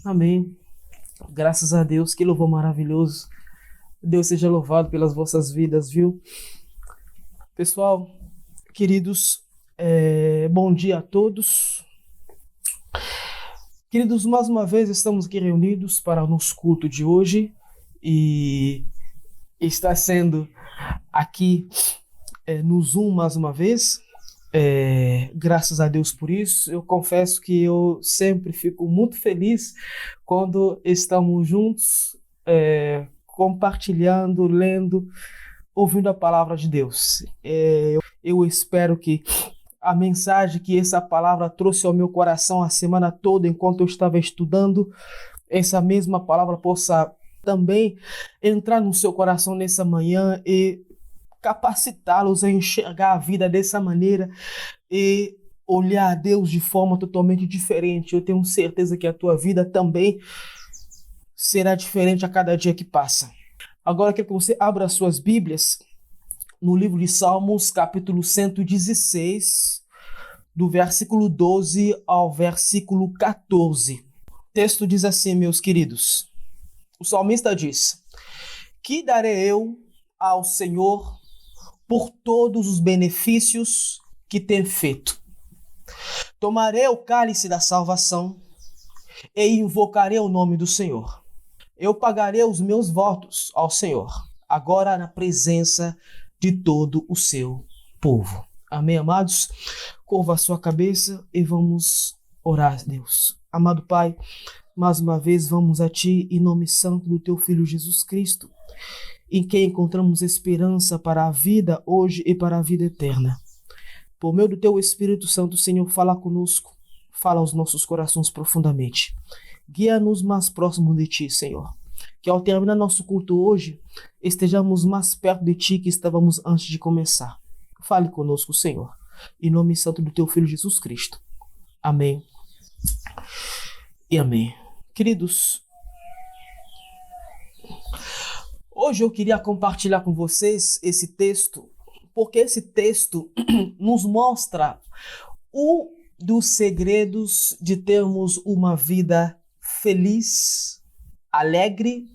Amém. Graças a Deus, que louvor maravilhoso. Deus seja louvado pelas vossas vidas, viu? Pessoal, queridos, bom dia a todos. Queridos, mais uma vez estamos aqui reunidos para o nosso culto de hoje e está sendo aqui no Zoom mais uma vez. Graças a Deus por isso. Eu confesso que eu sempre fico muito feliz quando estamos juntos, compartilhando, lendo, ouvindo a palavra de Deus. Eu espero que a mensagem que essa palavra trouxe ao meu coração a semana toda, enquanto eu estava estudando, essa mesma palavra possa também entrar no seu coração nessa manhã e capacitá-los a enxergar a vida dessa maneira e olhar a Deus de forma totalmente diferente. Eu tenho certeza que a tua vida também será diferente a cada dia que passa. Agora eu quero que você abra as suas Bíblias no livro de Salmos, capítulo 116, do versículo 12 ao versículo 14. O texto diz assim, meus queridos. O salmista diz: Que darei eu ao Senhor por todos os benefícios que tem feito? Tomarei o cálice da salvação e invocarei o nome do Senhor. Eu pagarei os meus votos ao Senhor, agora na presença de todo o seu povo. Amém, amados? Curva a sua cabeça e vamos orar a Deus. Amado Pai, mais uma vez vamos a Ti em nome santo do Teu Filho Jesus Cristo, em quem encontramos esperança para a vida hoje e para a vida eterna. Por meio do Teu Espírito Santo, Senhor, fala conosco, fala aos nossos corações profundamente. Guia-nos mais próximo de Ti, Senhor. Que ao terminar nosso culto hoje, estejamos mais perto de Ti que estávamos antes de começar. Fale conosco, Senhor, em nome santo do Teu Filho Jesus Cristo. Amém e amém. Queridos, hoje eu queria compartilhar com vocês esse texto, porque esse texto nos mostra um dos segredos de termos uma vida feliz, alegre,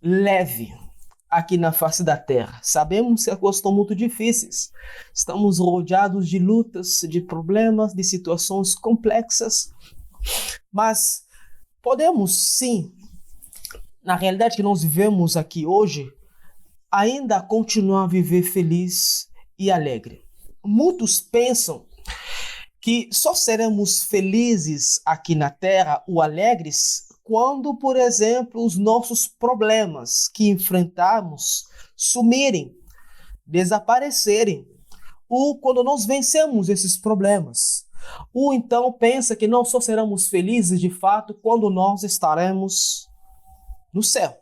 leve aqui na face da terra. Sabemos que as coisas estão muito difíceis. Estamos rodeados de lutas, de problemas, de situações complexas, mas podemos sim, na realidade que nós vivemos aqui hoje, ainda continuar a viver feliz e alegre. Muitos pensam que só seremos felizes aqui na Terra ou alegres quando, por exemplo, os nossos problemas que enfrentamos sumirem, desaparecerem, ou quando nós vencemos esses problemas. Ou então pensa que não só seremos felizes de fato quando nós estaremos no céu,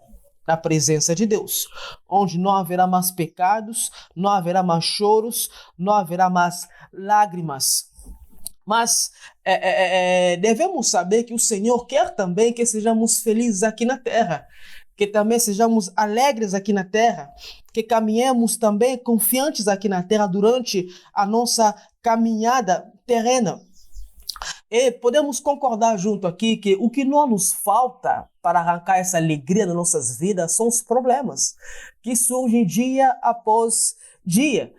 na presença de Deus, onde não haverá mais pecados, não haverá mais choros, não haverá mais lágrimas. Mas devemos saber que o Senhor quer também que sejamos felizes aqui na terra, que também sejamos alegres aqui na terra, que caminhemos também confiantes aqui na terra durante a nossa caminhada terrena. E podemos concordar junto aqui que o que não nos falta para arrancar essa alegria das nossas vidas são os problemas que surgem dia após dia.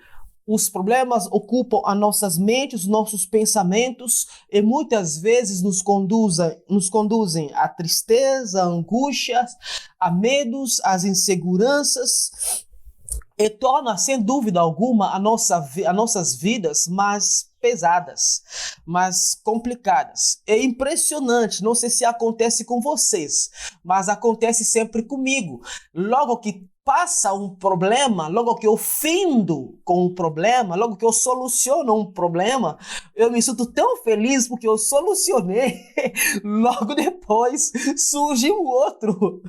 Os problemas ocupam as nossas mentes, os nossos pensamentos e muitas vezes nos conduzem à tristeza, à angústia, a medos, às inseguranças e torna, sem dúvida alguma, as nossas vidas mais pesadas, mais complicadas. É impressionante, não sei se acontece com vocês, mas acontece sempre comigo. Logo que passa um problema, logo que eu findo com um problema, logo que eu soluciono um problema, eu me sinto tão feliz porque eu solucionei. Logo depois surge um outro.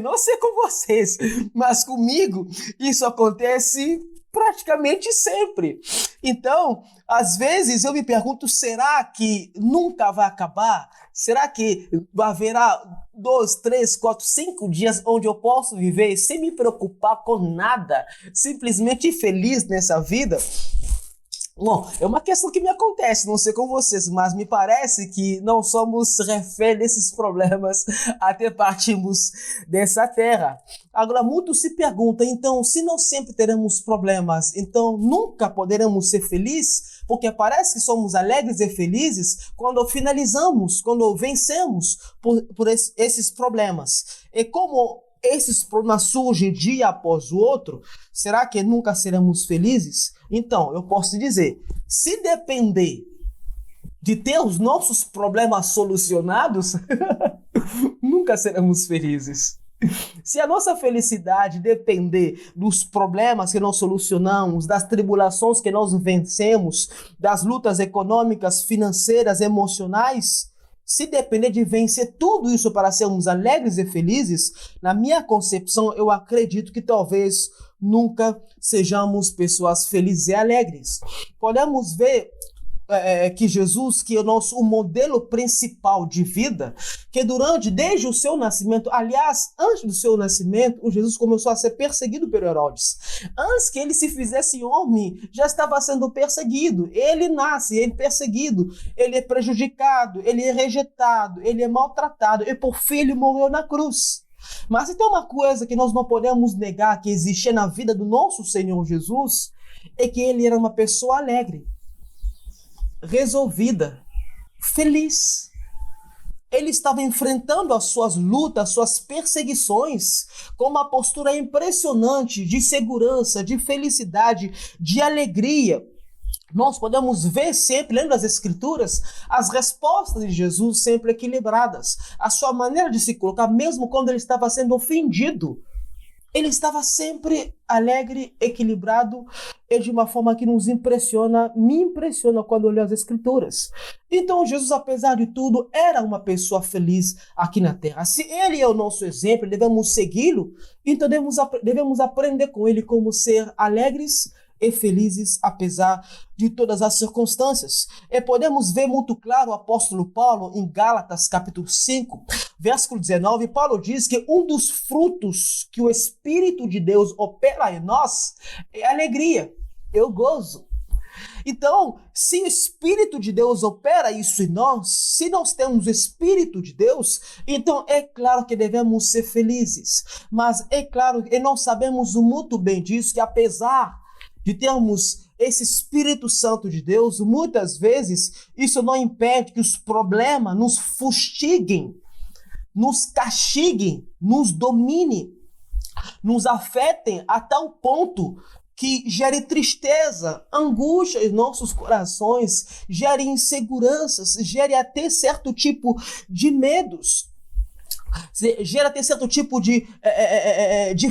Não sei com vocês, mas comigo isso acontece praticamente sempre. Então, às vezes eu me pergunto, será que nunca vai acabar? Será que haverá 2, 3, 4, 5 dias onde eu posso viver sem me preocupar com nada, simplesmente feliz nessa vida? Bom, é uma questão que me acontece, não sei com vocês, mas me parece que não somos refém desses problemas até partirmos dessa terra. Agora, muitos se perguntam, então, se não sempre teremos problemas, então nunca poderemos ser felizes? Porque parece que somos alegres e felizes quando finalizamos, quando vencemos por esses problemas. E como esses problemas surgem dia após o outro, será que nunca seremos felizes? Então, eu posso dizer, se depender de ter os nossos problemas solucionados, nunca seremos felizes. Se a nossa felicidade depender dos problemas que nós solucionamos, das tribulações que nós vencemos, das lutas econômicas, financeiras, emocionais, se depender de vencer tudo isso para sermos alegres e felizes, na minha concepção, eu acredito que talvez nunca sejamos pessoas felizes e alegres. Podemos ver que Jesus, que é o modelo principal de vida, que desde o seu nascimento, aliás, antes do seu nascimento, o Jesus começou a ser perseguido por Herodes. Antes que ele se fizesse homem, já estava sendo perseguido. Ele nasce, ele é perseguido, ele é prejudicado, ele é rejeitado, ele é maltratado, e por fim ele morreu na cruz. Mas se tem uma coisa que nós não podemos negar que existia na vida do nosso Senhor Jesus, é que ele era uma pessoa alegre, resolvida, feliz. Ele estava enfrentando as suas lutas, suas perseguições, com uma postura impressionante de segurança, de felicidade, de alegria. Nós podemos ver sempre, lendo as Escrituras, as respostas de Jesus sempre equilibradas. A sua maneira de se colocar, mesmo quando ele estava sendo ofendido, ele estava sempre alegre, equilibrado e de uma forma que nos impressiona, me impressiona quando eu leio as Escrituras. Então Jesus, apesar de tudo, era uma pessoa feliz aqui na Terra. Se ele é o nosso exemplo, devemos segui-lo, então devemos aprender com ele como ser alegres e felizes apesar de todas as circunstâncias. E podemos ver muito claro o apóstolo Paulo em Gálatas capítulo 5, versículo 19, Paulo diz que um dos frutos que o Espírito de Deus opera em nós é a alegria, é o gozo. Então, se o Espírito de Deus opera isso em nós, se nós temos o Espírito de Deus, então é claro que devemos ser felizes. Mas é claro, e nós sabemos muito bem disso, que apesar de termos esse Espírito Santo de Deus, muitas vezes isso não impede que os problemas nos fustiguem, nos castiguem, nos dominem, nos afetem a tal ponto que gere tristeza, angústia em nossos corações, gere inseguranças, gere até certo tipo de medos, gera até certo tipo de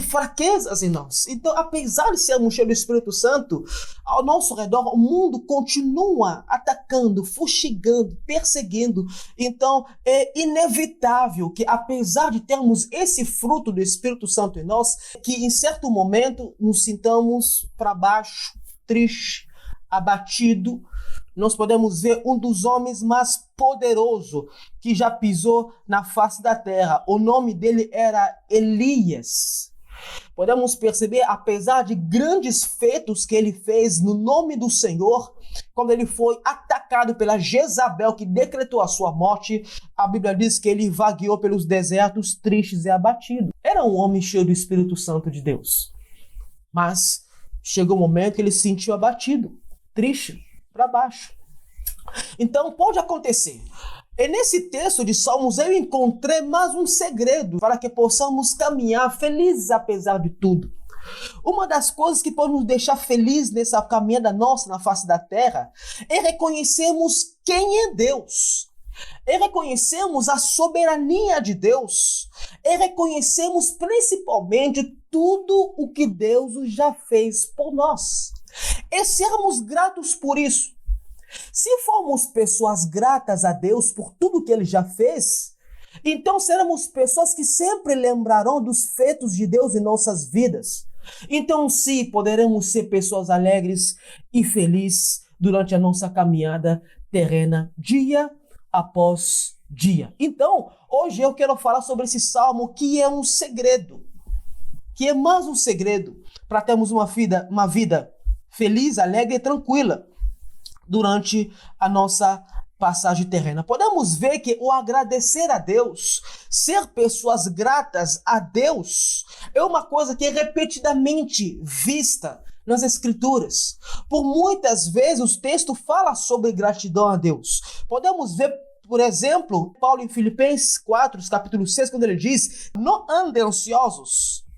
fraquezas em nós. Então, apesar de sermos cheios do Espírito Santo, ao nosso redor, o mundo continua atacando, fustigando, perseguindo. Então, é inevitável que, apesar de termos esse fruto do Espírito Santo em nós, que em certo momento nos sintamos para baixo, triste, abatido. Nós podemos ver um dos homens mais poderosos que já pisou na face da terra. O nome dele era Elias. Podemos perceber, apesar de grandes feitos que ele fez no nome do Senhor, quando ele foi atacado pela Jezabel, que decretou a sua morte, a Bíblia diz que ele vagueou pelos desertos tristes e abatido. Era um homem cheio do Espírito Santo de Deus. Mas chegou um momento que ele se sentiu abatido, triste, para baixo. Então pode acontecer. E nesse texto de Salmos eu encontrei mais um segredo para que possamos caminhar felizes apesar de tudo. Uma das coisas que pode nos deixar felizes nessa caminhada nossa na face da terra é reconhecermos quem é Deus. É reconhecermos a soberania de Deus. É reconhecermos principalmente tudo o que Deus já fez por nós. E sermos gratos por isso. Se formos pessoas gratas a Deus por tudo que Ele já fez, então seremos pessoas que sempre lembrarão dos feitos de Deus em nossas vidas. Então sim, poderemos ser pessoas alegres e felizes durante a nossa caminhada terrena, dia após dia. Então, hoje eu quero falar sobre esse salmo que é um segredo, que é mais um segredo para termos uma vida feliz, alegre e tranquila. durante a nossa passagem terrena. Podemos ver que o agradecer a Deus, ser pessoas gratas a Deus, é uma coisa que é repetidamente vista nas Escrituras. Por muitas vezes o texto fala sobre gratidão a Deus. Podemos ver, por exemplo, Paulo em Filipenses 4, capítulo 6, quando ele diz: não andem ansiosos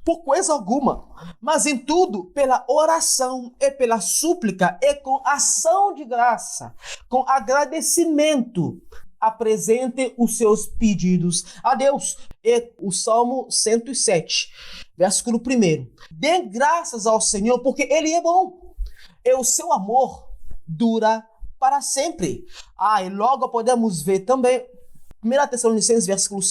por coisa alguma, mas em tudo, pela oração e pela súplica e com ação de graça, com agradecimento, apresentem os seus pedidos a Deus. E o Salmo 107, versículo 1. Dê graças ao Senhor, porque Ele é bom, e o seu amor dura para sempre. E logo podemos ver também, 1 Tessalonicenses, capítulo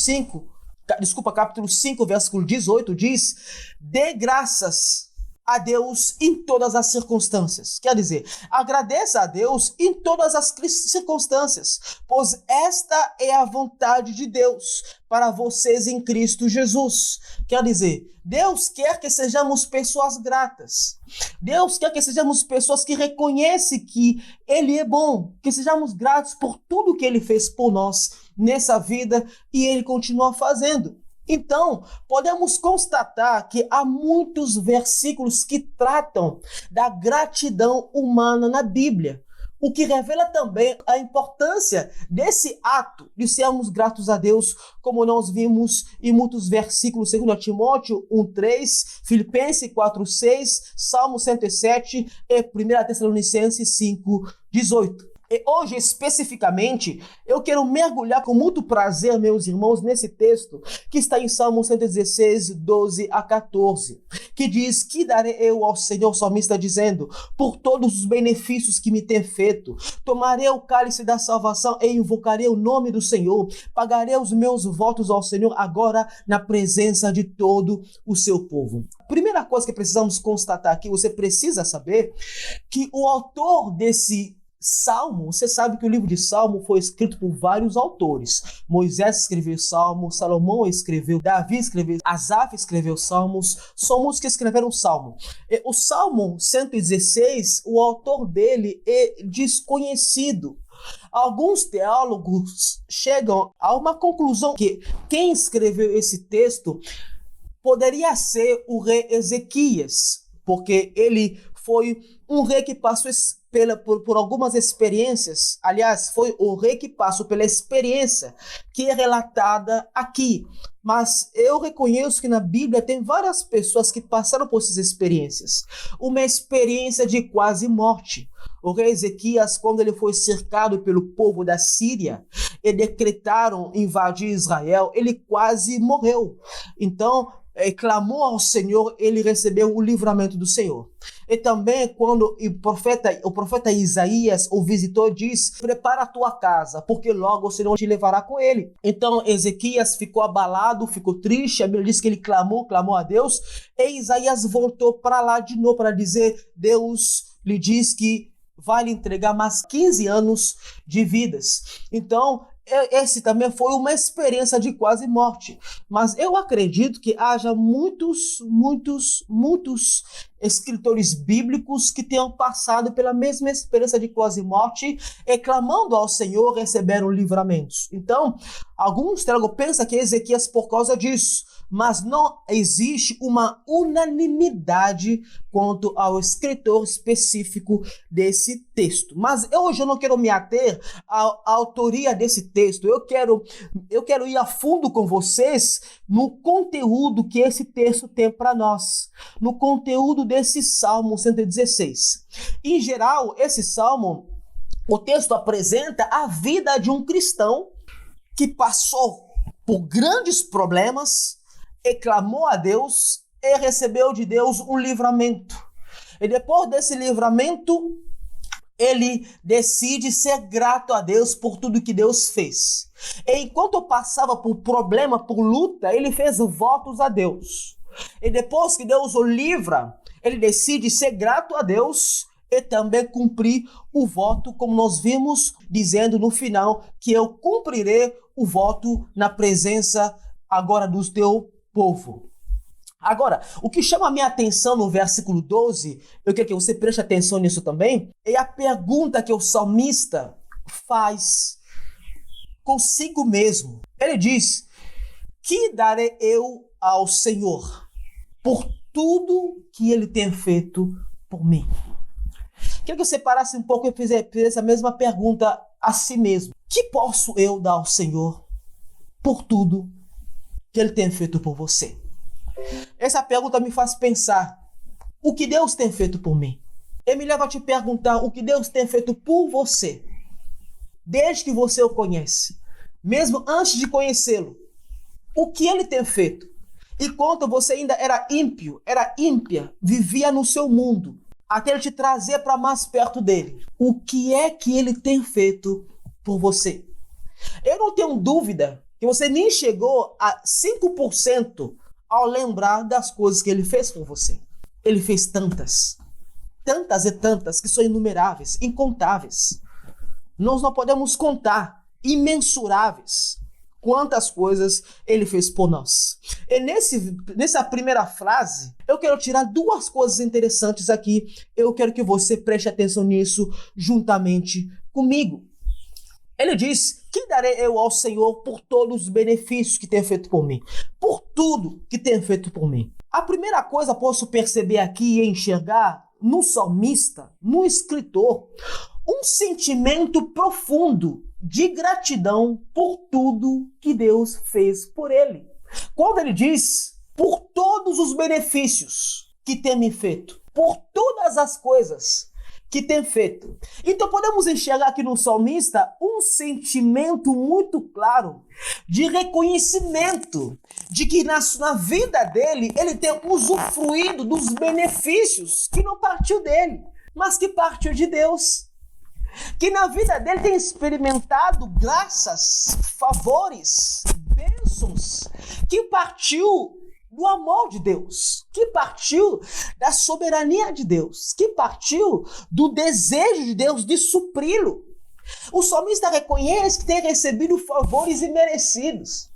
5, versículo 18, diz: dê graças a Deus em todas as circunstâncias. Quer dizer, agradeça a Deus em todas as circunstâncias, pois esta é a vontade de Deus para vocês em Cristo Jesus. Quer dizer, Deus quer que sejamos pessoas gratas. Deus quer que sejamos pessoas que reconhecem que Ele é bom, que sejamos gratos por tudo que Ele fez por nós nessa vida e Ele continua fazendo. Então, podemos constatar que há muitos versículos que tratam da gratidão humana na Bíblia, o que revela também a importância desse ato de sermos gratos a Deus, como nós vimos em muitos versículos, 2 Timóteo 1:3, Filipenses 4:6, Salmo 107 e 1 Tessalonicenses 5:18. E hoje, especificamente, eu quero mergulhar com muito prazer, meus irmãos, nesse texto que está em Salmo 116, 12 a 14, que diz: que darei eu ao Senhor, o salmista dizendo, por todos os benefícios que me tem feito? Tomarei o cálice da salvação e invocarei o nome do Senhor, pagarei os meus votos ao Senhor agora na presença de todo o seu povo. Primeira coisa que precisamos constatar aqui, você precisa saber que o autor desse Salmo, você sabe que o livro de Salmo foi escrito por vários autores. Moisés escreveu Salmo, Salomão escreveu, Davi escreveu, Asaf escreveu Salmos, somos que escreveram Salmo. O Salmo 116, o autor dele é desconhecido. Alguns teólogos chegam a uma conclusão que quem escreveu esse texto poderia ser o rei Ezequias, porque ele foi um rei que passou por algumas experiências. Aliás, foi o rei que passou pela experiência que é relatada aqui. Mas eu reconheço que na Bíblia tem várias pessoas que passaram por essas experiências. Uma experiência de quase morte. O rei Ezequias, quando ele foi cercado pelo povo da Síria e decretaram invadir Israel, ele quase morreu. Então, clamou ao Senhor, ele recebeu o livramento do Senhor. E também quando o profeta Isaías o visitou, diz: prepara a tua casa, porque logo o Senhor te levará com ele. Então Ezequias ficou abalado, ficou triste. A Bíblia diz que ele clamou a Deus, e Isaías voltou para lá de novo para dizer: Deus lhe diz que vai lhe entregar mais 15 anos de vidas. Então, esse também foi uma experiência de quase morte. Mas eu acredito que haja muitos escritores bíblicos que tenham passado pela mesma experiência de quase morte e, clamando ao Senhor, receberam livramentos. Então, alguns teólogos pensam que Ezequias, por causa disso, mas não existe uma unanimidade quanto ao escritor específico desse texto. Mas hoje eu não quero me ater à autoria desse texto. Eu quero ir a fundo com vocês no conteúdo que esse texto tem para nós, no conteúdo desse Salmo 116. Em geral, esse Salmo, o texto apresenta a vida de um cristão que passou por grandes problemas e clamou a Deus e recebeu de Deus um livramento. E depois desse livramento, ele decide ser grato a Deus por tudo que Deus fez. E enquanto passava por problema, por luta, ele fez votos a Deus. E depois que Deus o livra, ele decide ser grato a Deus e também cumprir o voto, como nós vimos, dizendo no final que eu cumprirei o voto na presença agora do teu povo. Agora, o que chama a minha atenção no versículo 12, eu quero que você preste atenção nisso também, é a pergunta que o salmista faz consigo mesmo. Ele diz: que darei eu ao Senhor por tudo que ele tem feito por mim? Queria que você parasse um pouco e fizesse a mesma pergunta a si mesmo. Que posso eu dar ao Senhor por tudo que ele tem feito por você? Essa pergunta me faz pensar: o que Deus tem feito por mim? Ele me leva a te perguntar o que Deus tem feito por você, desde que você o conhece, mesmo antes de conhecê-lo. O que ele tem feito? Enquanto você ainda era ímpio, era ímpia, vivia no seu mundo, até ele te trazer para mais perto dele. O que é que ele tem feito por você? Eu não tenho dúvida que você nem chegou a 5% ao lembrar das coisas que ele fez por você. Ele fez tantas e tantas, que são inumeráveis, incontáveis. Nós não podemos contar, imensuráveis, quantas coisas ele fez por nós. E nessa primeira frase, eu quero tirar duas coisas interessantes aqui. Eu quero que você preste atenção nisso juntamente comigo. Ele diz: que darei eu ao Senhor por todos os benefícios que tem feito por mim? Por tudo que tem feito por mim. A primeira coisa que posso perceber aqui e enxergar no salmista, no escritor, um sentimento profundo de gratidão por tudo que Deus fez por ele. Quando ele diz: por todos os benefícios que tem me feito, por todas as coisas que tem feito. Então podemos enxergar aqui no salmista um sentimento muito claro de reconhecimento de que na vida dele ele tem usufruído dos benefícios que não partiu dele, mas que partiu de Deus. Que na vida dele tem experimentado graças, favores, bênçãos que partiu do amor de Deus, que partiu da soberania de Deus, que partiu do desejo de Deus de supri-lo. O salmista reconhece que tem recebido favores imerecidos.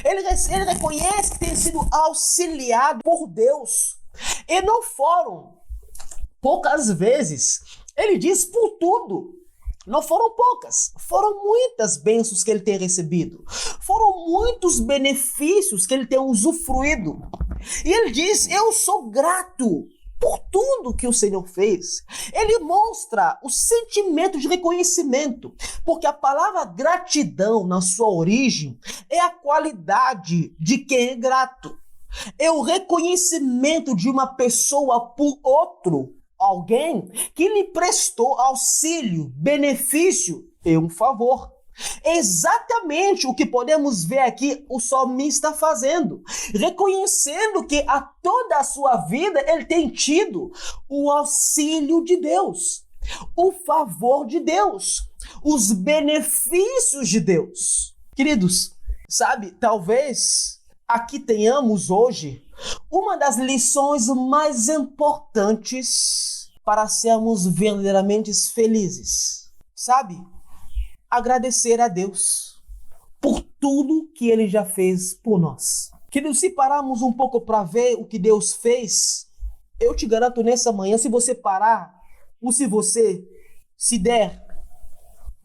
Ele reconhece que tem sido auxiliado por Deus. E não foram poucas vezes. Ele diz por tudo. Não foram poucas, foram muitas bênçãos que ele tem recebido. Foram muitos benefícios que ele tem usufruído. E ele diz: eu sou grato por tudo que o Senhor fez. Ele mostra o sentimento de reconhecimento, porque a palavra gratidão, na sua origem, é a qualidade de quem é grato. É o reconhecimento de uma pessoa por outro. Alguém que lhe prestou auxílio, benefício e um favor. É exatamente o que podemos ver aqui o salmista fazendo, reconhecendo que a toda a sua vida ele tem tido o auxílio de Deus, o favor de Deus, os benefícios de Deus. Queridos, sabe, talvez aqui tenhamos hoje uma das lições mais importantes para sermos verdadeiramente felizes. Sabe? Agradecer a Deus por tudo que Ele já fez por nós. Queridos, se pararmos um pouco para ver o que Deus fez, eu te garanto nessa manhã, se você parar, ou se você se der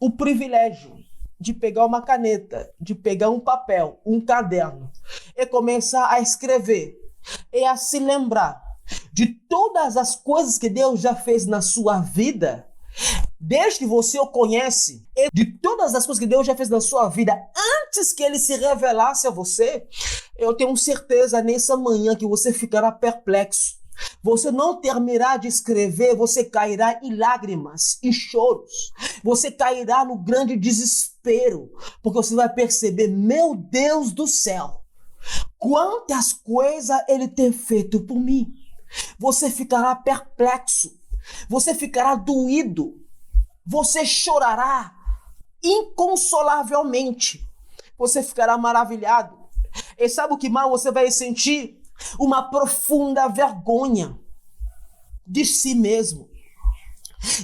o privilégio de pegar uma caneta, de pegar um papel, um caderno, e começar a escrever, e a se lembrar de todas as coisas que Deus já fez na sua vida, desde que você o conhece, e de todas as coisas que Deus já fez na sua vida, antes que Ele se revelasse a você, eu tenho certeza nessa manhã que você ficará perplexo. Você não terminará de escrever, você cairá em lágrimas, em choros. Você cairá no grande desespero, porque você vai perceber: meu Deus do céu, quantas coisas Ele tem feito por mim. Você ficará perplexo, você ficará doído, você chorará inconsolavelmente, você ficará maravilhado. E sabe o que mais você vai sentir? Uma profunda vergonha de si mesmo.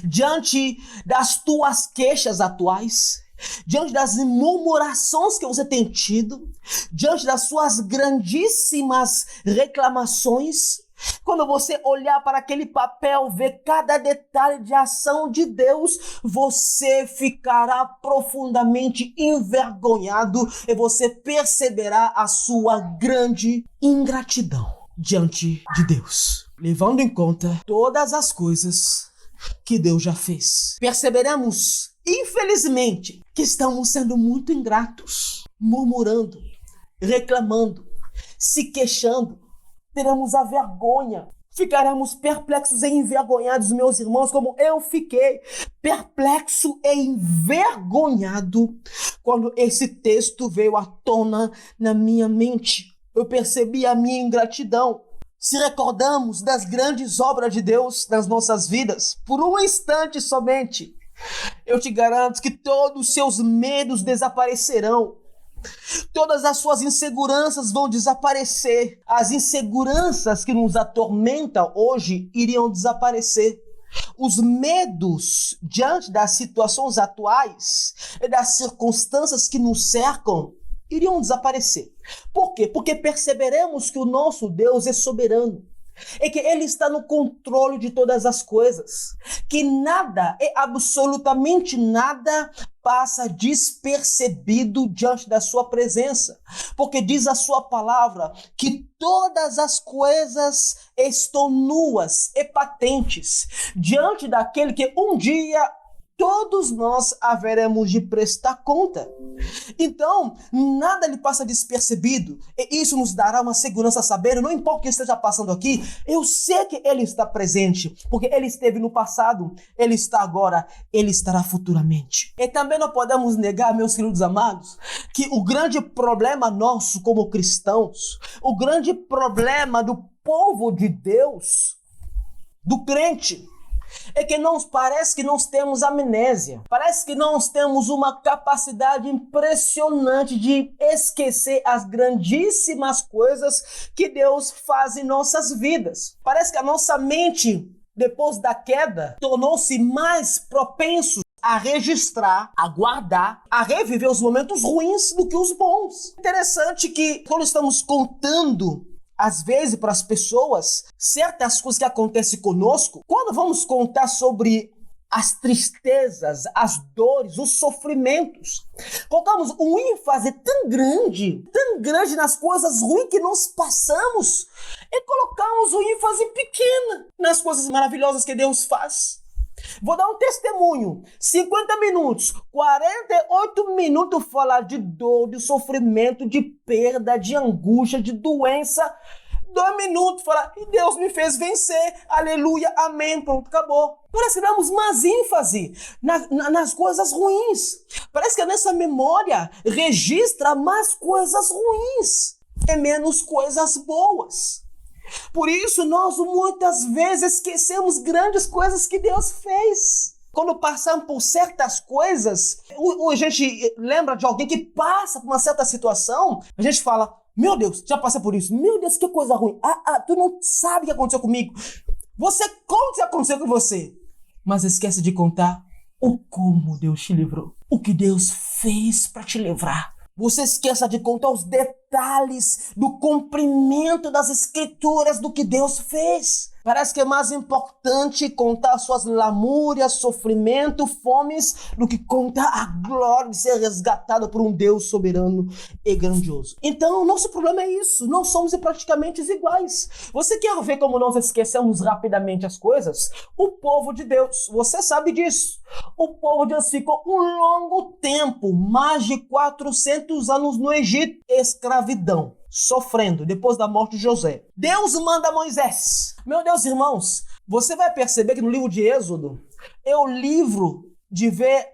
Diante das tuas queixas atuais, diante das murmurações que você tem tido, diante das suas grandíssimas reclamações, quando você olhar para aquele papel, ver cada detalhe de ação de Deus, você ficará profundamente envergonhado e você perceberá a sua grande ingratidão diante de Deus, levando em conta todas as coisas que Deus já fez. Perceberemos, infelizmente, que estamos sendo muito ingratos, murmurando, reclamando, se queixando. Teremos a vergonha, ficaremos perplexos e envergonhados, meus irmãos, como eu fiquei perplexo e envergonhado quando esse texto veio à tona na minha mente. Eu percebi a minha ingratidão. Se recordamos das grandes obras de Deus nas nossas vidas, por um instante somente, eu te garanto que todos os seus medos desaparecerão. Todas as suas inseguranças vão desaparecer. As inseguranças que nos atormentam hoje iriam desaparecer. Os medos diante das situações atuais e das circunstâncias que nos cercam iriam desaparecer. Por quê? Porque perceberemos que o nosso Deus é soberano. É que Ele está no controle de todas as coisas. Que nada, absolutamente nada, passa despercebido diante da sua presença. Porque diz a sua palavra que todas as coisas estão nuas e patentes diante daquele que um dia todos nós haveremos de prestar conta. Então, nada lhe passa despercebido. E isso nos dará uma segurança saber, não importa o que esteja passando aqui, eu sei que Ele está presente, porque Ele esteve no passado, Ele está agora, Ele estará futuramente. E também não podemos negar, meus queridos amados, que o grande problema nosso como cristãos, o grande problema do povo de Deus, do crente, é que parece que nós temos amnésia. Parece que nós temos uma capacidade impressionante de esquecer as grandíssimas coisas que Deus faz em nossas vidas. Parece que a nossa mente, depois da queda, tornou-se mais propenso a registrar, a guardar, a reviver os momentos ruins do que os bons. Interessante que quando estamos contando às vezes, para as pessoas, certas coisas que acontecem conosco, quando vamos contar sobre as tristezas, as dores, os sofrimentos, colocamos um ênfase tão grande nas coisas ruins que nós passamos e colocamos um ênfase pequeno nas coisas maravilhosas que Deus faz. Vou dar um testemunho. 50 minutos, 48 minutos falar de dor, de sofrimento, de perda, de angústia, de doença. 2 minutos falar, e Deus me fez vencer. Aleluia, amém, pronto, acabou. Parece que damos mais ênfase nas coisas ruins. Parece que a nossa memória registra mais coisas ruins e menos coisas boas. Por isso, nós muitas vezes esquecemos grandes coisas que Deus fez. Quando passamos por certas coisas, a gente lembra de alguém que passa por uma certa situação, a gente fala, meu Deus, já passei por isso. Meu Deus, que coisa ruim. Tu não sabe o que aconteceu comigo. Você conta o que aconteceu com você, mas esquece de contar o como Deus te livrou. O que Deus fez para te livrar. Você esqueça de contar os detalhes do cumprimento das escrituras do que Deus fez. Parece que é mais importante contar suas lamúrias, sofrimento, fomes, do que contar a glória de ser resgatado por um Deus soberano e grandioso. Então, o nosso problema é isso. Nós somos praticamente iguais. Você quer ver como nós esquecemos rapidamente as coisas? O povo de Deus, você sabe disso. O povo de Deus ficou um longo tempo, mais de 400 anos no Egito, escravidão, sofrendo depois da morte de José. Deus manda Moisés. Meu Deus, irmãos, você vai perceber que no livro de Êxodo é o livro de ver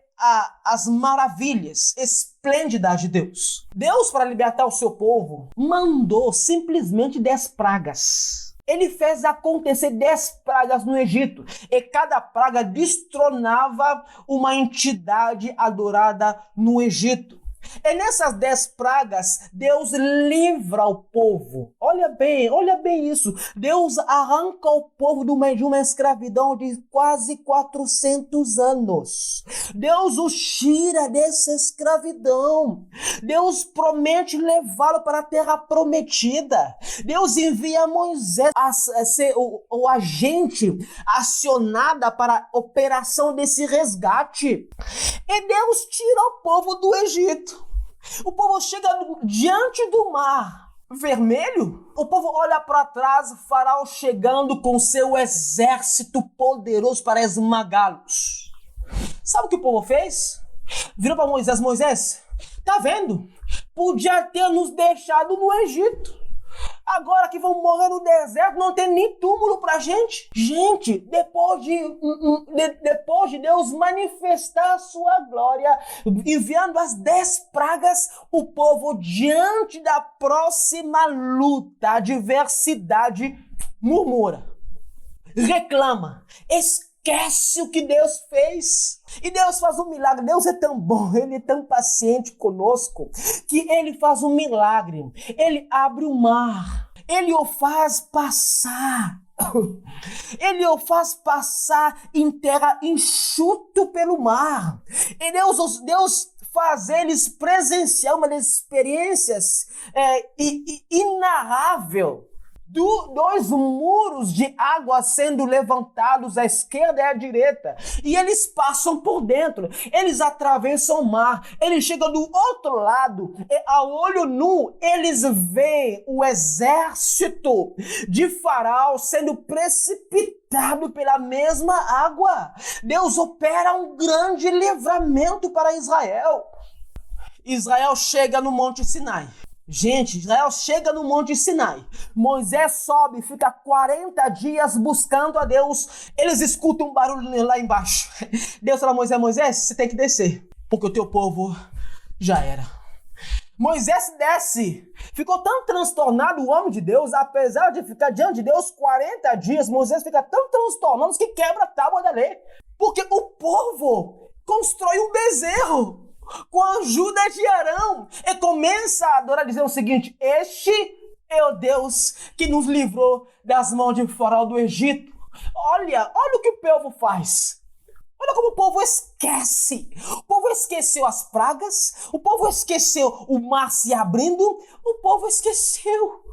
as maravilhas esplêndidas de Deus. Deus, para libertar o seu povo, mandou simplesmente 10 pragas. Ele fez acontecer 10 pragas no Egito. E cada praga destronava uma entidade adorada no Egito. E nessas 10 pragas, Deus livra o povo. Olha bem isso. Deus arranca o povo de uma escravidão de quase 400 anos. Deus os tira dessa escravidão. Deus promete levá-lo para a terra prometida. Deus envia Moisés a ser o agente acionado para a operação desse resgate. E Deus tira o povo do Egito. O povo chega diante do mar vermelho. O povo olha para trás, Faraó chegando com seu exército poderoso para esmagá-los. Sabe o que o povo fez? Virou para Moisés: Moisés, tá vendo? Podia ter nos deixado no Egito. Agora que vão morrer no deserto, não tem nem túmulo pra gente. Gente, depois de Deus manifestar a sua glória, enviando as 10 pragas, o povo, diante da próxima luta, adversidade, murmura, reclama, esquece o que Deus fez. E Deus faz um milagre. Deus é tão bom, Ele é tão paciente conosco, que Ele faz um milagre. Ele abre o mar, Ele o faz passar. Ele o faz passar em terra enxuto pelo mar. E Deus faz eles presenciar uma das experiências inarrável. 2 muros de água sendo levantados à esquerda e à direita, e eles passam por dentro, eles atravessam o mar, eles chegam do outro lado, e a olho nu eles veem o exército de Faraó sendo precipitado pela mesma água. Deus opera um grande livramento para Israel. Israel chega no Monte Sinai. Gente, Israel chega no Monte Sinai. Moisés sobe, fica 40 dias buscando a Deus. Eles escutam um barulho lá embaixo. Deus fala: Moisés, você tem que descer, porque o teu povo já era. Moisés desce. Ficou tão transtornado o homem de Deus, apesar de ficar diante de Deus 40 dias, Moisés fica tão transtornado que quebra a tábua da lei. Porque o povo constrói um bezerro com a ajuda de Arão, e começa a adorar, dizer o seguinte: este é o Deus que nos livrou das mãos de Faraó do Egito. Olha o que o povo faz. Olha como o povo esquece. O povo esqueceu as pragas, o povo esqueceu o mar se abrindo, o povo esqueceu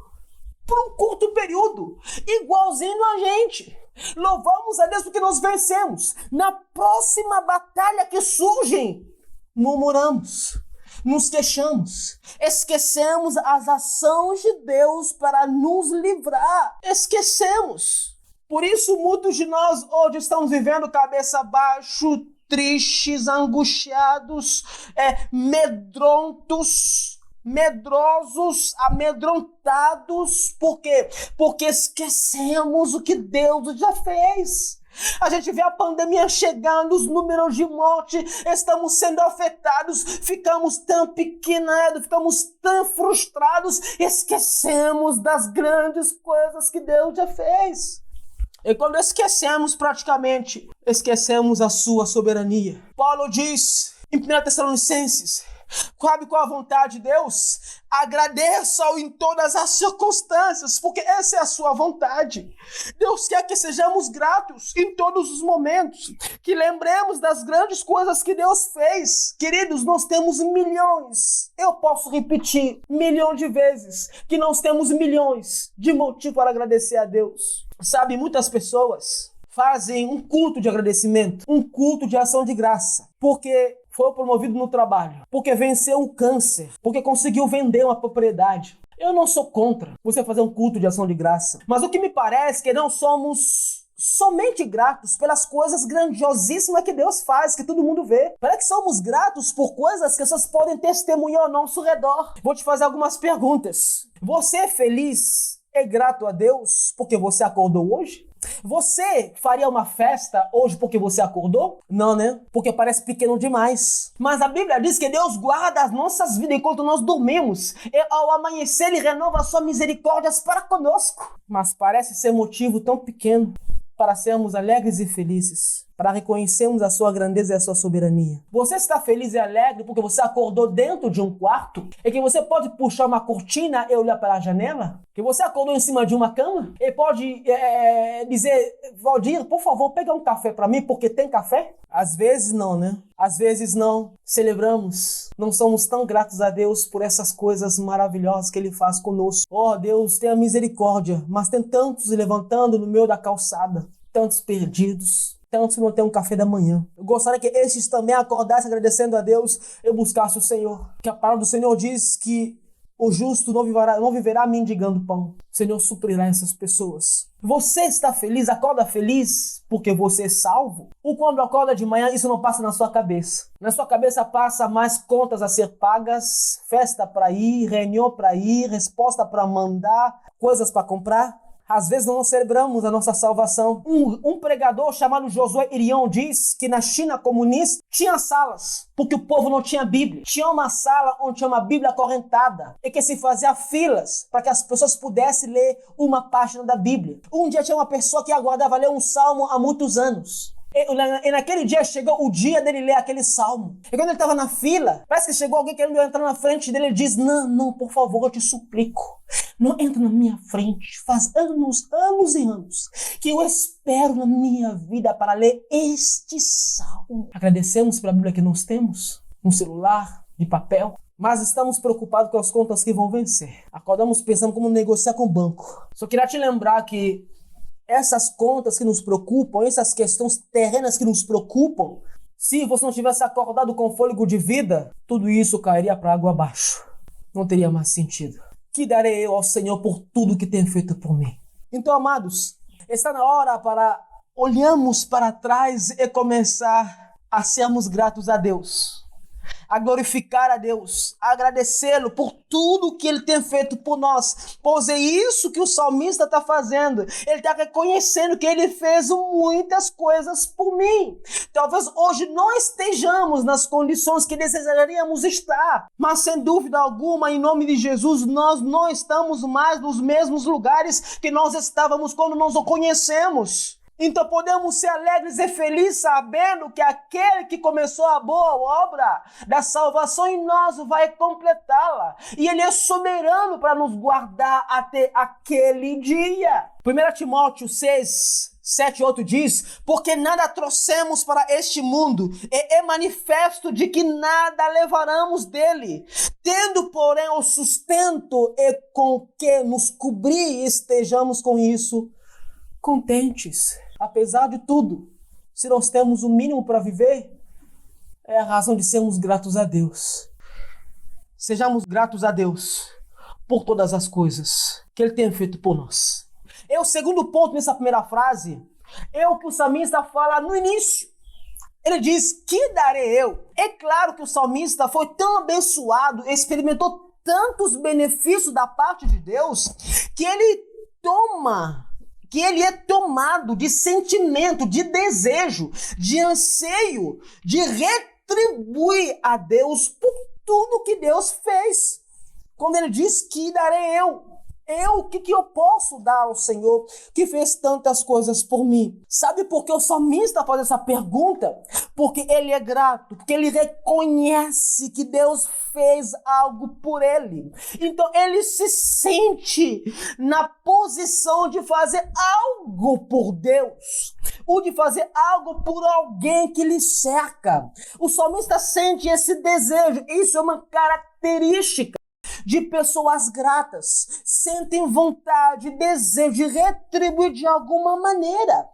por um curto período, igualzinho a gente. Louvamos a Deus porque nós vencemos. Na próxima batalha que surge, murmuramos, nos queixamos, esquecemos as ações de Deus para nos livrar, esquecemos. Por isso muitos de nós hoje estamos vivendo cabeça abaixo, tristes, angustiados, medrosos, amedrontados. Por quê? Porque esquecemos o que Deus já fez. A gente vê a pandemia chegando, os números de morte, estamos sendo afetados, ficamos tão pequenados, ficamos tão frustrados, esquecemos das grandes coisas que Deus já fez. E quando esquecemos, praticamente, esquecemos a sua soberania. Paulo diz em 1 Tessalonicenses: sabe qual a vontade de Deus? Agradeça-o em todas as circunstâncias, porque essa é a sua vontade. Deus quer que sejamos gratos em todos os momentos, que lembremos das grandes coisas que Deus fez. Queridos, nós temos milhões, eu posso repetir milhões de vezes, que nós temos milhões de motivos para agradecer a Deus. Sabe, muitas pessoas fazem um culto de agradecimento, um culto de ação de graça, porque foi promovido no trabalho, porque venceu um câncer, porque conseguiu vender uma propriedade. Eu não sou contra você fazer um culto de ação de graça, mas o que me parece é que não somos somente gratos pelas coisas grandiosíssimas que Deus faz, que todo mundo vê. Parece que somos gratos por coisas que vocês podem testemunhar ao nosso redor. Vou te fazer algumas perguntas. Você é feliz e grato a Deus porque você acordou hoje? Você faria uma festa hoje porque você acordou? Não, né? Porque parece pequeno demais. Mas a Bíblia diz que Deus guarda as nossas vidas enquanto nós dormimos, e ao amanhecer Ele renova as suas misericórdias para conosco. Mas parece ser motivo tão pequeno para sermos alegres e felizes. para reconhecermos a sua grandeza e a sua soberania. Você está feliz e alegre porque você acordou dentro de um quarto e que você pode puxar uma cortina e olhar para a janela? Que você acordou em cima de uma cama e pode dizer, Valdir, por favor, pega um café para mim porque tem café? Às vezes não, né? Às vezes não. Celebramos. Não somos tão gratos a Deus por essas coisas maravilhosas que Ele faz conosco. Oh, Deus, tenha misericórdia. Mas tem tantos se levantando no meio da calçada. Tantos perdidos. Tantos que não têm um café da manhã. Eu gostaria que estes também acordassem agradecendo a Deus e buscassem o Senhor. Que a palavra do Senhor diz que o justo não viverá mendigando pão. O Senhor suprirá essas pessoas. Você está feliz, acorda feliz porque você é salvo? Ou quando acorda de manhã, isso não passa na sua cabeça? Na sua cabeça passa mais contas a ser pagas, festa para ir, reunião para ir, resposta para mandar, coisas para comprar? Às vezes não celebramos a nossa salvação. Um pregador chamado Josué Irion diz que na China comunista tinha salas, porque o povo não tinha Bíblia. Tinha uma sala onde tinha uma Bíblia acorrentada e que se fazia filas para que as pessoas pudessem ler uma página da Bíblia. Um dia tinha uma pessoa que aguardava ler um salmo há muitos anos. E naquele dia chegou o dia dele ler aquele salmo. E quando ele estava na fila, parece que chegou alguém querendo entrar na frente dele. Ele diz, não, por favor, eu te suplico. Não entra na minha frente. Faz anos e anos que eu espero na minha vida para ler este salmo. Agradecemos pela Bíblia que nós temos. Um celular de papel. Mas estamos preocupados com as contas que vão vencer. Acordamos pensando como negociar com o banco. Só queria te lembrar que essas contas que nos preocupam, essas questões terrenas que nos preocupam, se você não tivesse acordado com fôlego de vida, tudo isso cairia para água abaixo. Não teria mais sentido. Que darei eu ao Senhor por tudo que tem feito por mim? Então, amados, está na hora para olharmos para trás e começar a sermos gratos a Deus. A glorificar a Deus, a agradecê-lo por tudo que Ele tem feito por nós, pois é isso que o salmista está fazendo. Ele está reconhecendo que Ele fez muitas coisas por mim. Talvez hoje não estejamos nas condições que desejaríamos estar, mas sem dúvida alguma, em nome de Jesus, nós não estamos mais nos mesmos lugares que nós estávamos quando nós o conhecemos. Então podemos ser alegres e felizes sabendo que aquele que começou a boa obra da salvação em nós vai completá-la. E Ele é soberano para nos guardar até aquele dia. 1 Timóteo 6, 7 e 8 diz, porque nada trouxemos para este mundo, e é manifesto de que nada levaremos dele. Tendo, porém, o sustento e com que nos cobrir, estejamos com isso contentes. Apesar de tudo, se nós temos o mínimo para viver, é a razão de sermos gratos a Deus. Sejamos gratos a Deus por todas as coisas que Ele tem feito por nós. E o segundo ponto nessa primeira frase é o que o salmista fala no início. Ele diz, que darei eu? É claro que o salmista foi tão abençoado, experimentou tantos benefícios da parte de Deus, que ele é tomado de sentimento, de desejo, de anseio, de retribuir a Deus por tudo que Deus fez. Quando ele diz que darei eu, o que eu posso dar ao Senhor que fez tantas coisas por mim? Sabe por que o salmista faz essa pergunta? Porque ele é grato, porque ele reconhece que Deus fez algo por ele. Então ele se sente na posição de fazer algo por Deus, ou de fazer algo por alguém que lhe cerca. O salmista sente esse desejo, isso é uma característica de pessoas gratas, sentem vontade, desejo de retribuir de alguma maneira.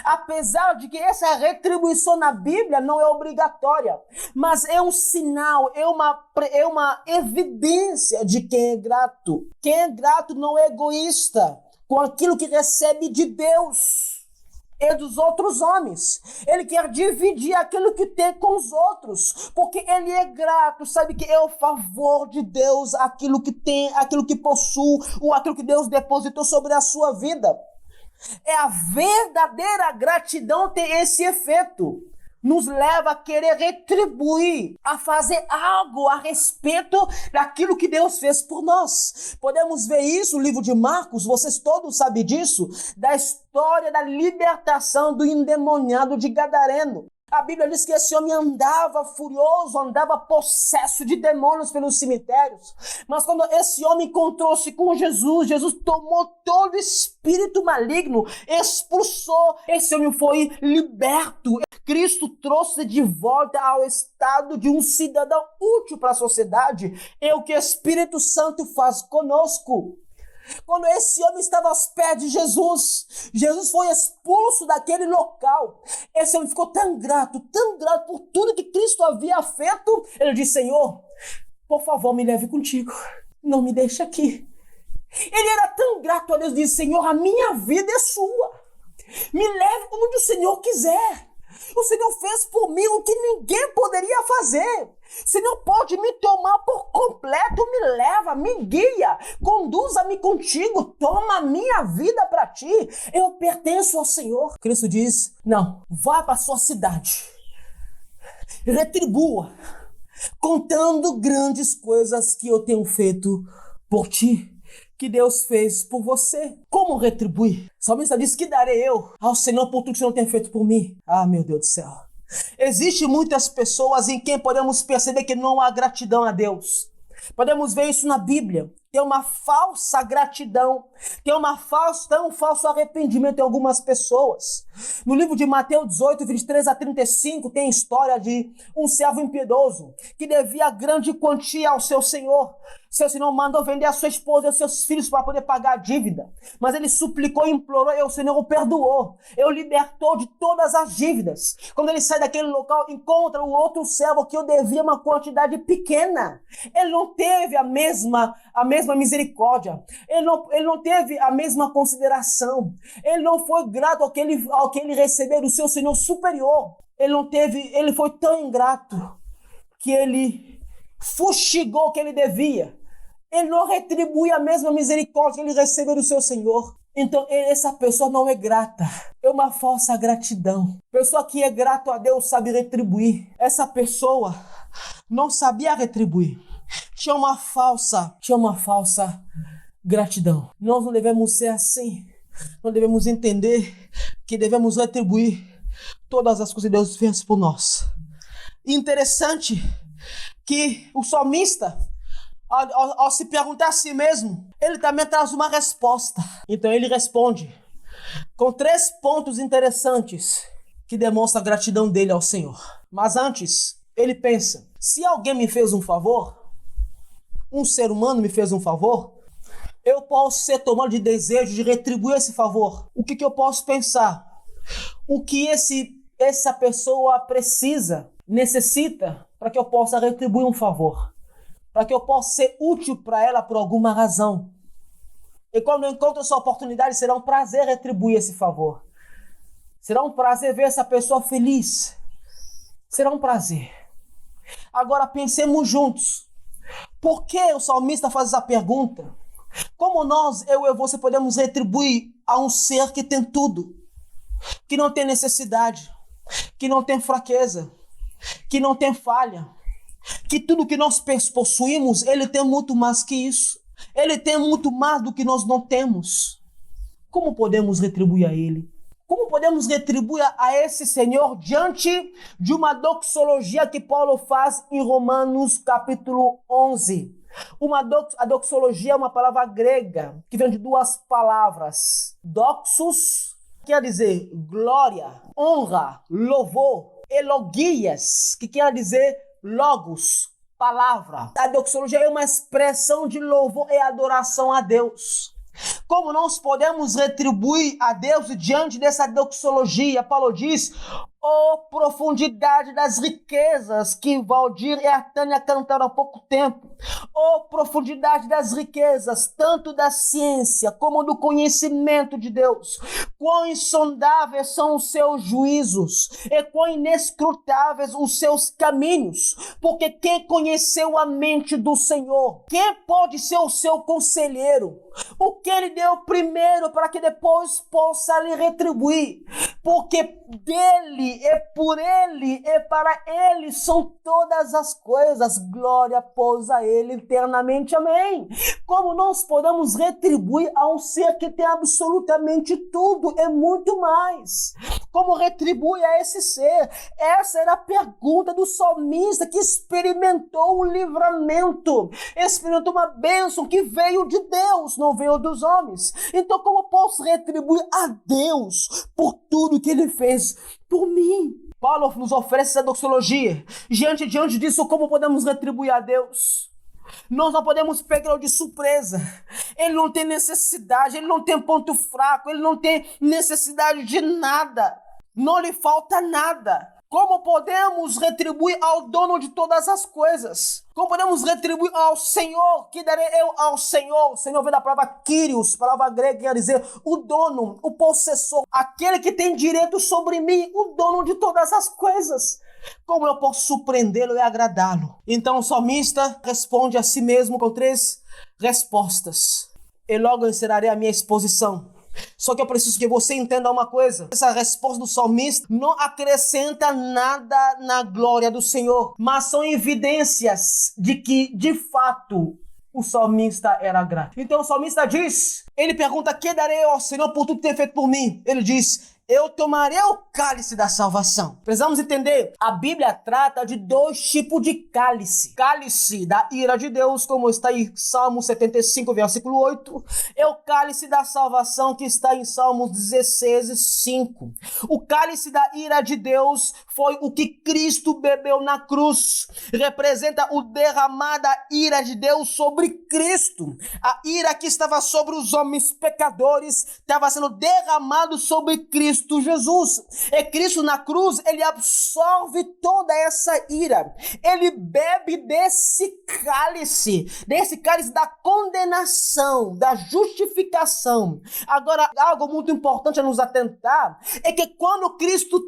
Apesar de que essa retribuição na Bíblia não é obrigatória, mas é um sinal, é uma evidência de quem é grato. Quem é grato não é egoísta com aquilo que recebe de Deus e dos outros homens. Ele quer dividir aquilo que tem com os outros, porque ele é grato, sabe que é o favor de Deus, aquilo que tem, aquilo que possui, ou aquilo que Deus depositou sobre a sua vida. É a verdadeira gratidão tem esse efeito. nos leva a querer retribuir, a fazer algo a respeito daquilo que Deus fez por nós. Podemos ver isso no livro de Marcos, vocês todos sabem disso, da história da libertação do endemoniado de Gadareno. A Bíblia diz que esse homem andava furioso, andava possesso de demônios pelos cemitérios. Mas quando esse homem encontrou-se com Jesus, Jesus tomou todo espírito maligno, expulsou. Esse homem foi liberto. Cristo trouxe de volta ao estado de um cidadão útil para a sociedade. É o que o Espírito Santo faz conosco. Quando esse homem estava aos pés de Jesus, Jesus foi expulso daquele local. Esse homem ficou tão grato por tudo que Cristo havia feito. Ele disse: Senhor, por favor, me leve contigo, não me deixe aqui. Ele era tão grato a Deus, disse: Senhor, a minha vida é sua, me leve onde o Senhor quiser. O Senhor fez por mim o que ninguém poderia fazer. O Senhor pode me tomar por completo, me leva, me guia, conduza-me contigo, toma a minha vida para ti. Eu pertenço ao Senhor. Cristo diz: não, vá para a sua cidade, retribua, contando grandes coisas que eu tenho feito por ti, que Deus fez por você. Como retribuir? O salmista diz: que darei eu ao Senhor por tudo que o Senhor tem feito por mim? Ah, meu Deus do céu. Existem muitas pessoas em quem podemos perceber que não há gratidão a Deus. Podemos ver isso na Bíblia. Tem uma falsa gratidão, tem um falso arrependimento em algumas pessoas. No livro de Mateus 18, 23 a 35, tem a história de um servo impiedoso que devia grande quantia ao seu senhor. Seu senhor mandou vender a sua esposa e os seus filhos para poder pagar a dívida. Mas ele suplicou e implorou, e o Senhor o perdoou. Ele o libertou de todas as dívidas. Quando ele sai daquele local, encontra o outro servo que o devia uma quantidade pequena. Ele não teve a mesma misericórdia. Ele não teve a mesma consideração. Ele não foi grato ao que ele recebeu do seu senhor superior. Ele foi tão ingrato que ele fustigou o que ele devia. Ele não retribui a mesma misericórdia que ele recebeu do seu senhor. Então, essa pessoa não é grata. É uma falsa gratidão. Pessoa que é grato a Deus sabe retribuir. Essa pessoa não sabia retribuir. Tinha uma falsa gratidão. Nós não devemos ser assim. Nós devemos entender que devemos retribuir todas as coisas que Deus fez por nós. Interessante que o salmista, ao se perguntar a si mesmo, ele também traz uma resposta. Então ele responde com 3 pontos interessantes que demonstram a gratidão dele ao Senhor. Mas antes, ele pensa: se alguém me fez um favor, um ser humano me fez um favor, eu posso ser tomado de desejo de retribuir esse favor. O que eu posso pensar? O que essa pessoa necessita para que eu possa retribuir um favor, para que eu possa ser útil para ela por alguma razão. E quando eu encontro essa oportunidade, será um prazer retribuir esse favor. Será um prazer ver essa pessoa feliz. Será um prazer. Agora pensemos juntos. Por que o salmista faz essa pergunta? Como nós, eu e você, podemos retribuir a um ser que tem tudo, que não tem necessidade, que não tem fraqueza, que não tem falha, que tudo que nós possuímos, ele tem muito mais que isso. Ele tem muito mais do que nós não temos. Como podemos retribuir a ele? Como podemos retribuir a esse Senhor diante de uma doxologia que Paulo faz em Romanos capítulo 11? A doxologia é uma palavra grega que vem de 2 palavras. Doxos quer dizer glória, honra, louvor. Elogias, que quer dizer logos, palavra. A doxologia é uma expressão de louvor e adoração a Deus. Como nós podemos retribuir a Deus diante dessa doxologia? Paulo diz: profundidade das riquezas, que Valdir e a Tânia cantaram há pouco tempo. Profundidade das riquezas, tanto da ciência como do conhecimento de Deus. Quão insondáveis são os seus juízos e quão inescrutáveis os seus caminhos. Porque quem conheceu a mente do Senhor? Quem pode ser o seu conselheiro? O que ele deu primeiro para que depois possa lhe retribuir? Porque dele é por Ele, é para Ele são todas as coisas. Glória pois a Ele eternamente. Amém. Como nós podemos retribuir a um ser que tem absolutamente tudo e muito mais? Como retribui a esse ser? Essa era a pergunta do salmista que experimentou um livramento, experimentou uma bênção que veio de Deus, não veio dos homens. Então, como posso retribuir a Deus por tudo que Ele fez por mim? Paulo nos oferece essa doxologia. Diante disso, como podemos retribuir a Deus? Nós não podemos pegá-lo de surpresa. Ele não tem necessidade, ele não tem ponto fraco, ele não tem necessidade de nada. Não lhe falta nada. Como podemos retribuir ao dono de todas as coisas? Como podemos retribuir ao Senhor? Que darei eu ao Senhor? O Senhor vem da palavra Kyrios, palavra grega que quer dizer o dono, o possessor, aquele que tem direito sobre mim, o dono de todas as coisas. Como eu posso surpreendê-lo e agradá-lo? Então o salmista responde a si mesmo com 3 respostas. E logo encerrarei a minha exposição. Só que eu preciso que você entenda uma coisa. Essa resposta do salmista não acrescenta nada na glória do Senhor, mas são evidências de que, de fato, o salmista era grato. Então o salmista diz, ele pergunta, que darei ao Senhor por tudo que tem feito por mim? Ele diz, eu tomarei o cálice da salvação. Precisamos entender, a Bíblia trata de 2 tipos de cálice. Cálice da ira de Deus, como está em Salmo 75, versículo 8. É o cálice da salvação que está em Salmos 16, 5. O cálice da ira de Deus foi o que Cristo bebeu na cruz. Representa o derramar da ira de Deus sobre Cristo. A ira que estava sobre os homens pecadores estava sendo derramado sobre Cristo Jesus. E Cristo na cruz, ele absorve toda essa ira. Ele bebe desse cálice da condenação, da justificação. Agora, algo muito importante a nos atentar é que quando Cristo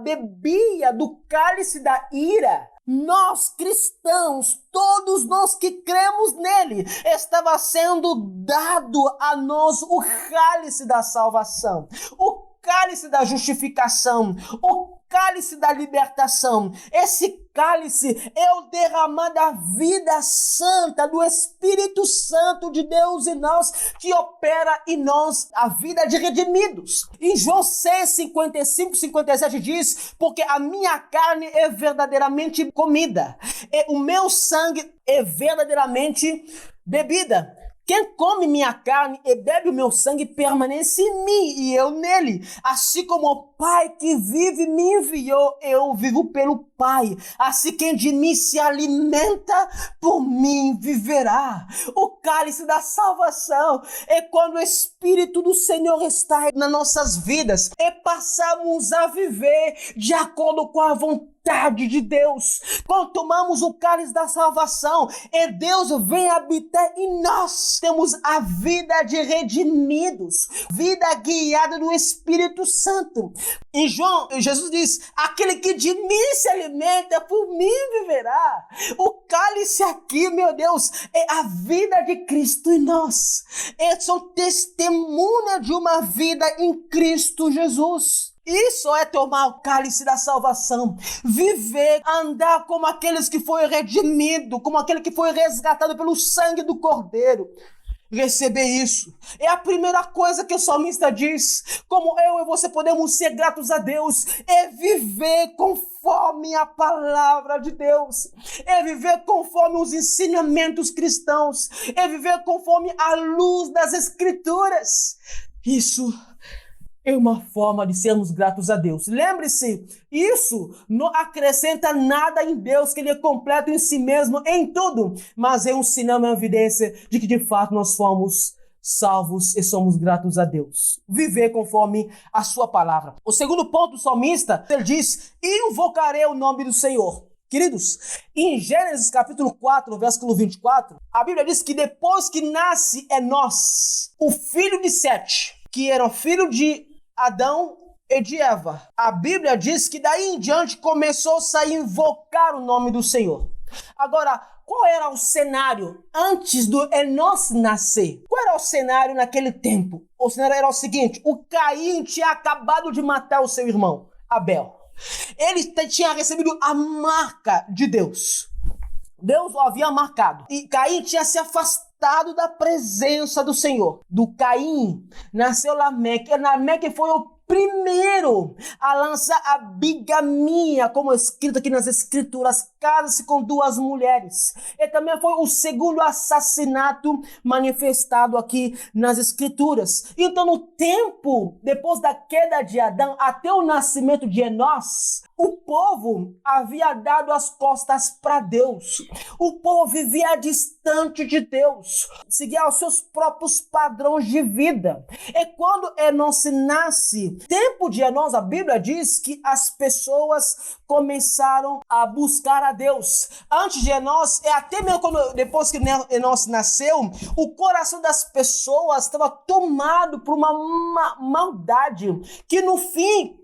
bebia do cálice da ira, nós cristãos, todos nós que cremos nele, estava sendo dado a nós o cálice da salvação, o cálice da justificação, o cálice da libertação. Esse cálice é o derramar da vida santa, do Espírito Santo de Deus em nós, que opera em nós a vida de redimidos. Em João 6, 55, 57 diz, porque a minha carne é verdadeiramente comida, e o meu sangue é verdadeiramente bebida. Quem come minha carne e bebe o meu sangue permanece em mim e eu nele. Assim como o Pai que vive me enviou, eu vivo pelo Pai. Assim quem de mim se alimenta, por mim viverá. O cálice da salvação é quando o Espírito do Senhor está nas nossas vidas e passamos a viver de acordo com a vontade de Deus. Quando tomamos o cálice da salvação e Deus vem habitar em nós, temos a vida de redimidos, vida guiada do Espírito Santo. Em João, Jesus diz, aquele que de mim se alimenta, por mim viverá. O cálice aqui, meu Deus, é a vida de Cristo em nós. São testemunha de uma vida em Cristo Jesus. Isso é tomar o cálice da salvação, viver, andar como aqueles que foram redimidos, como aquele que foi resgatado pelo sangue do Cordeiro. Receber isso é a primeira coisa que o salmista diz. Como eu e você podemos ser gratos a Deus, é viver conforme a palavra de Deus, é viver conforme os ensinamentos cristãos, é viver conforme a luz das Escrituras. Isso é uma forma de sermos gratos a Deus. Lembre-se, isso não acrescenta nada em Deus, que Ele é completo em si mesmo, em tudo, mas é um sinal, uma evidência de que de fato nós fomos salvos e somos gratos a Deus. Viver conforme a sua palavra. O segundo ponto do salmista, ele diz, invocarei o nome do Senhor. Queridos, em Gênesis capítulo 4, versículo 24, a Bíblia diz que depois que nasce Enós, o filho de Sete, que era o filho de Adão e de Eva, a Bíblia diz que daí em diante começou-se a invocar o nome do Senhor. Agora, qual era o cenário antes do Enós nascer? Qual era o cenário naquele tempo? O cenário era o seguinte, o Caim tinha acabado de matar o seu irmão. Abel. Ele tinha recebido a marca de Deus. Deus o havia marcado. E Caim tinha se afastado da presença do Senhor. Do Caim nasceu Lameque. E Lameque foi o primeiro a lançar a bigamia, como escrito aqui nas Escrituras, casa-se com duas mulheres. E também foi o segundo assassinato manifestado aqui nas Escrituras. Então, no tempo, depois da queda de Adão, até o nascimento de Enós, o povo havia dado as costas para Deus. O povo vivia distante de Deus, seguia os seus próprios padrões de vida. E quando Enós nasce, tempo de Enós, a Bíblia diz que as pessoas começaram a buscar a Deus. Antes de Enós, e até mesmo depois que Enós nasceu, o coração das pessoas estava tomado por uma maldade que no fim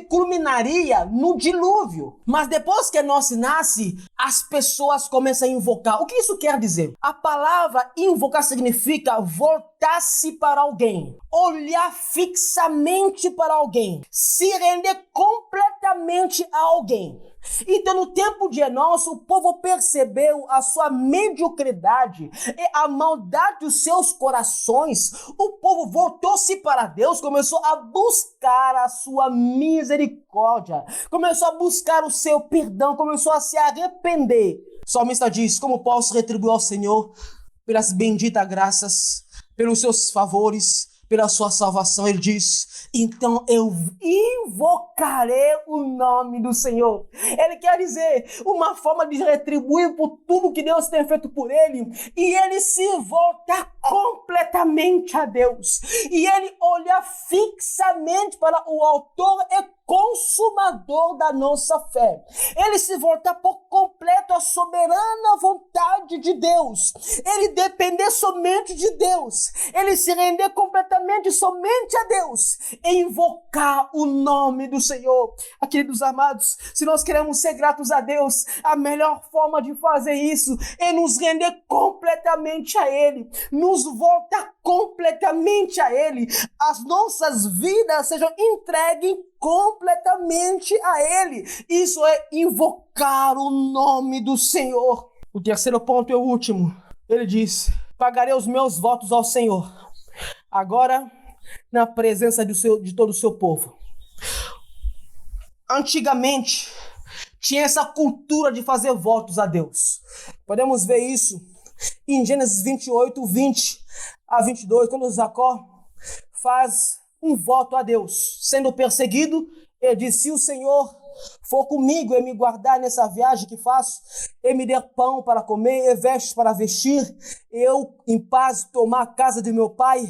culminaria no dilúvio. Mas depois que Enós nasce, as pessoas começam a invocar. O que isso quer dizer? A palavra invocar significa voltar-se para alguém, olhar fixamente para alguém, se render completamente a alguém. Então, no tempo de Enós, o povo percebeu a sua mediocridade e a maldade dos seus corações. O povo voltou-se para Deus, começou a buscar a sua misericórdia, começou a buscar o seu perdão, começou a se arrepender. O salmista diz: como posso retribuir ao Senhor pelas benditas graças, pelos seus favores, pela sua salvação? Ele diz: então eu invocarei o nome do Senhor. Ele quer dizer, uma forma de retribuir por tudo que Deus tem feito por ele, e ele se voltar completamente a Deus, e ele olhar fixamente para o autor e consumador da nossa fé. Ele se voltar por completo à soberana vontade de Deus. Ele depender somente de Deus. Ele se render completamente somente a Deus. E invocar o nome do Senhor. Queridos amados, se nós queremos ser gratos a Deus, a melhor forma de fazer isso é nos render completamente a Ele. Nos voltar completamente a Ele. As nossas vidas sejam entregues completamente a Ele. Isso é invocar o nome do Senhor. O terceiro ponto é o último. Ele diz: pagarei os meus votos ao Senhor, agora na presença de todo o seu povo. Antigamente, tinha essa cultura de fazer votos a Deus. Podemos ver isso em Gênesis 28, 20 a 22, quando Jacó faz um voto a Deus, sendo perseguido. Ele diz: se o Senhor for comigo e me guardar nessa viagem que faço, e me der pão para comer e vestes para vestir, eu em paz tomar a casa de meu pai,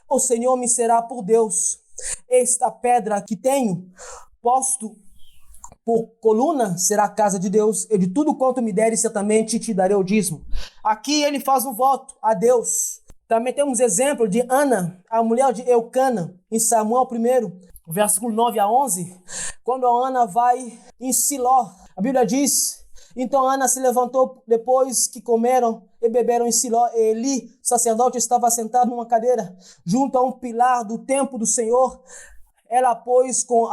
o Senhor me será por Deus. Esta pedra que tenho posto por coluna será a casa de Deus, e de tudo quanto me deres, certamente te darei o dízimo. Aqui ele faz um voto a Deus. Também temos exemplo de Ana, a mulher de Eucana, em Samuel 1, versículo 9 a 11, quando a Ana vai em Siló. A Bíblia diz: então Ana se levantou depois que comeram e beberam em Siló, e Eli, sacerdote, estava sentado numa cadeira junto a um pilar do templo do Senhor. Ela, pois, com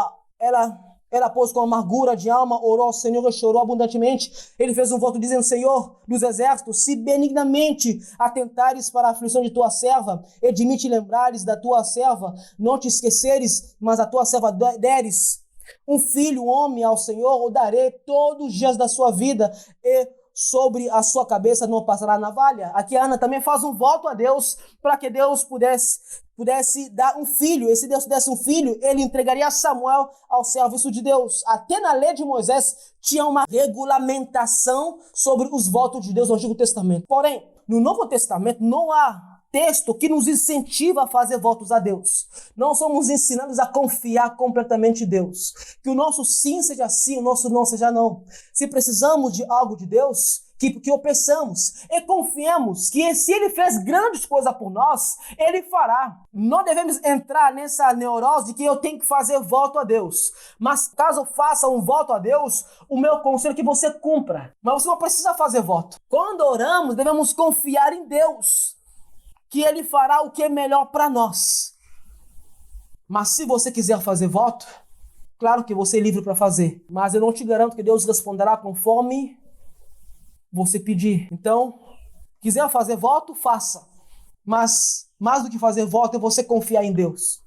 amargura de alma, orou ao Senhor e chorou abundantemente. Ele fez um voto dizendo: Senhor dos exércitos, se benignamente atentares para a aflição de tua serva, e de mim te lembrares da tua serva, não te esqueceres, mas a tua serva deres um filho, homem, ao Senhor, o darei todos os dias da sua vida, e sobre a sua cabeça não passará navalha. Aqui Ana também faz um voto a Deus para que Deus pudesse dar um filho. E se Deus desse um filho, ele entregaria Samuel ao serviço de Deus. Até na lei de Moisés tinha uma regulamentação sobre os votos de Deus no Antigo Testamento. Porém, no Novo Testamento não há texto que nos incentiva a fazer votos a Deus. Não somos ensinados a confiar completamente em Deus. Que o nosso sim seja sim, o nosso não seja não. Se precisamos de algo de Deus, que o peçamos e confiemos que se Ele fez grandes coisas por nós, Ele fará. Não devemos entrar nessa neurose de que eu tenho que fazer voto a Deus. Mas caso eu faça um voto a Deus, o meu conselho é que você cumpra. Mas você não precisa fazer voto. Quando oramos, devemos confiar em Deus, que Ele fará o que é melhor para nós. Mas se você quiser fazer voto, Claro que você é livre para fazer, mas eu não te garanto que Deus responderá conforme você pedir. Então, quiser fazer voto, faça. Mas, mais do que fazer voto, é você confiar em Deus.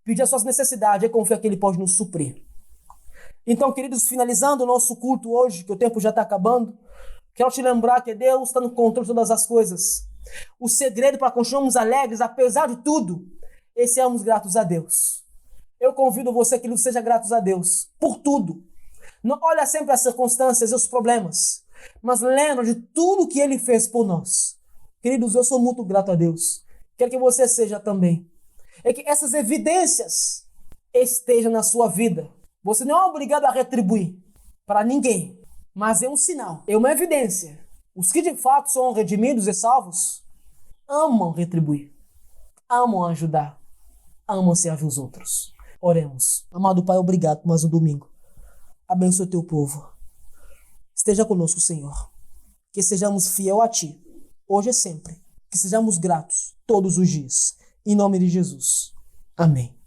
Pedir as suas necessidades e confiar que Ele pode nos suprir. Então, queridos, finalizando o nosso culto hoje, que o tempo já está acabando, quero te lembrar que Deus está no controle de todas as coisas. O segredo para continuarmos alegres, apesar de tudo, é sermos gratos a Deus. Eu convido você, querido, seja gratos a Deus por tudo. Não olha sempre as circunstâncias e os problemas, mas lembra de tudo que Ele fez por nós. Queridos, eu sou muito grato a Deus. Quero que você seja também. É que essas evidências estejam na sua vida. Você não é obrigado a retribuir para ninguém, mas é um sinal, é uma evidência. Os que de fato são redimidos e salvos amam retribuir, amam ajudar, amam servir os outros. Oremos. Amado Pai, obrigado por mais um domingo. Abençoe o teu povo. Esteja conosco, Senhor. Que sejamos fiel a Ti, hoje e sempre. Que sejamos gratos todos os dias. Em nome de Jesus. Amém.